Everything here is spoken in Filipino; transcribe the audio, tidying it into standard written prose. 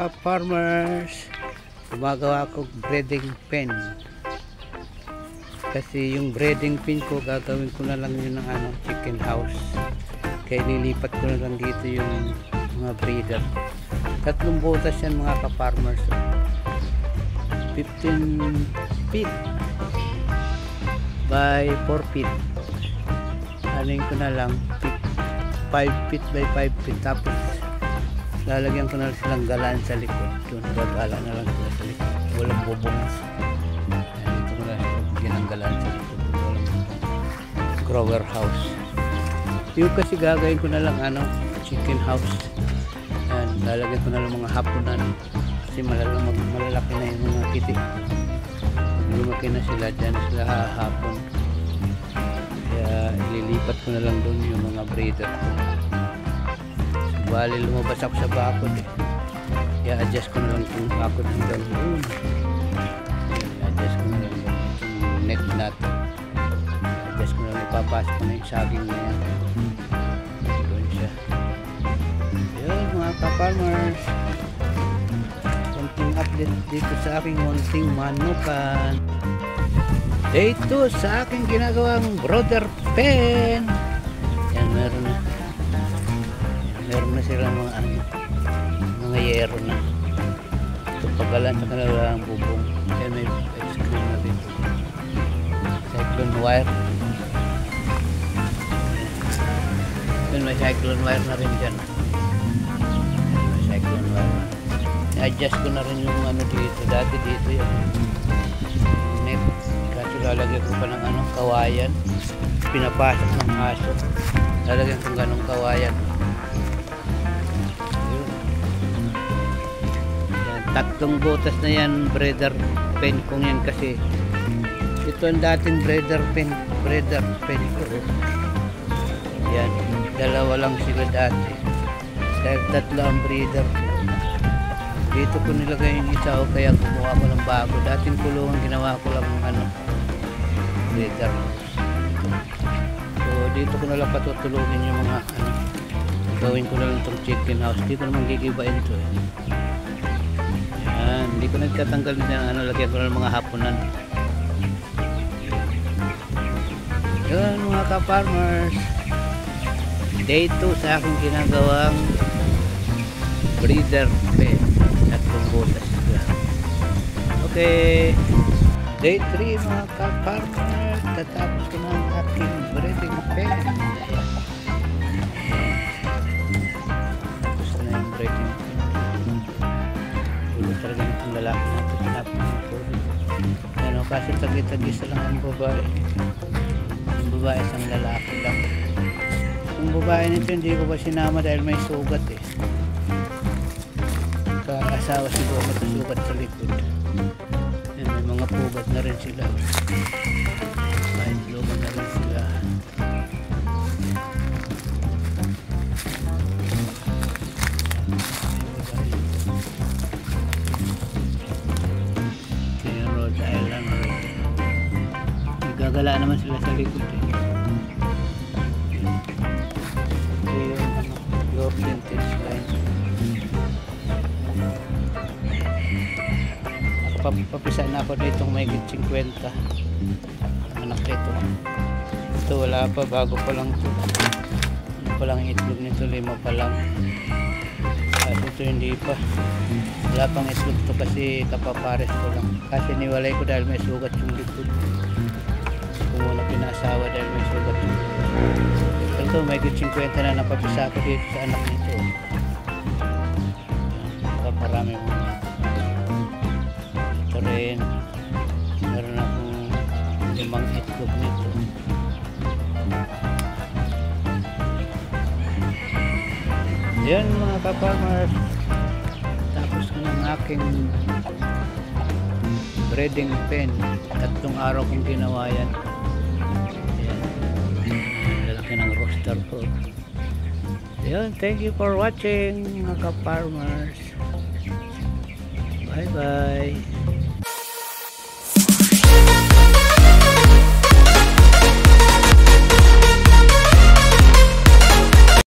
ka-farmers, gumagawa ako breeding pen. Kasi yung breeding pen ko, gagawin ko na lang yun ng chicken house. Kaya lilipat ko na lang dito yung mga breeder. 3 butas yan mga ka-farmers. 15 feet by 4 feet. Aling ko na lang 5 feet by 5 feet. Tapos lalagyan ko na silang galan sa likod. Doon gagala na lang sila sa likod. Walang bubong. Dito ko na lagyan ng galan sa likod. Walang grower house. Yung kasi gagawin ko na lang chicken house. Yan, lalagyan ko na lang mga hapunan. Kasi malalaki na yung mga kitik. Lumaki na sila dyan, sila hahapon. Kaya ililipat ko na lang doon yung mga breeder ko. Bali lumabas ako sa bakod eh. Kaya adjust ko na lang yung bakod hanggang doon. Adjust ko na lang yung net natin. Adjust ko na lang, ipapasok ko na yung saging na yan. Doon siya. Yun mga ka-farmers, konting update dito sa aking munting manukan. Dito sa aking ginagawang brother pen. Yan, meron na silang mga yero na. Ito pagalan sa kanilang bubong. Yan, may ice cream na dito. Cyclone wire. Yan, may cyclone wire na rin dyan. May cyclone wire na. I-adjust ko na rin yung dito. Dati dito yung net. Kasi lalagyan ko pa ng kawayan. Pinapasok ng aso. Lalagyan ko ganong kawayan. Yun. Yan, 3 butas na yan breeder pen kong yan kasi ito ang dating breeder pen ko. Yan, 2 lang sila dati. Dahil 3 ang breeder. Dito ko nilagay yung isa o kaya kumuha ko ng bago. Dating kulungan ginawa ko lang breeder. So dito ko na lang patutulungin yung mga gawin ko na lang itong chicken house. Hindi ko naman gigibain ito eh. Yan, hindi ko nagtatanggal ng lagyan ko na ng mga hapunan. Yan mga ka-farmers, day 2 sa aking ginagawang breeder pen. 3 butas lang. Okay, day 3 mga ka-farmers, tatapos ko na ang aking breeding pen. Tapos na yung breeding pen. Gulo talaga itong lalaki natin. Sinapin ng tubig. Ano, kasi tagi-tagisa lang ang babae. Yung babae isang lalaki lang. Yung babae nito hindi ko pa sinama dahil may sugat eh. Asawa siguro matusugat sa likod. Yan, may mga pugat na rin sila. Kahit lugan na rin sila. Yan, Rhode Island. Gagala naman sila sa likod eh. Ito yung European test line. Papisa na ako dito may 50 anak dito. Ito wala pa, bago pa lang ito. Ano pa lang itlog nito, 5 pa lang. Kasi ito hindi pa, wala pang itlog ito kasi kapapares ko lang. Kasi niwalay ko dahil may sugat yung likod. Ito muna pinasawa dahil may sugat yung likod. Ito may 50 na napapisa ko dito sa anak nito. Marami mo rin, meron akong 5 itlog nito. Yan mga ka-farmers, tapos ko ng aking breeding pen. 3 araw kong ginawa yan. Yan, lalaki ng roster ko. Yan, thank you for watching mga ka-farmers. Bye bye.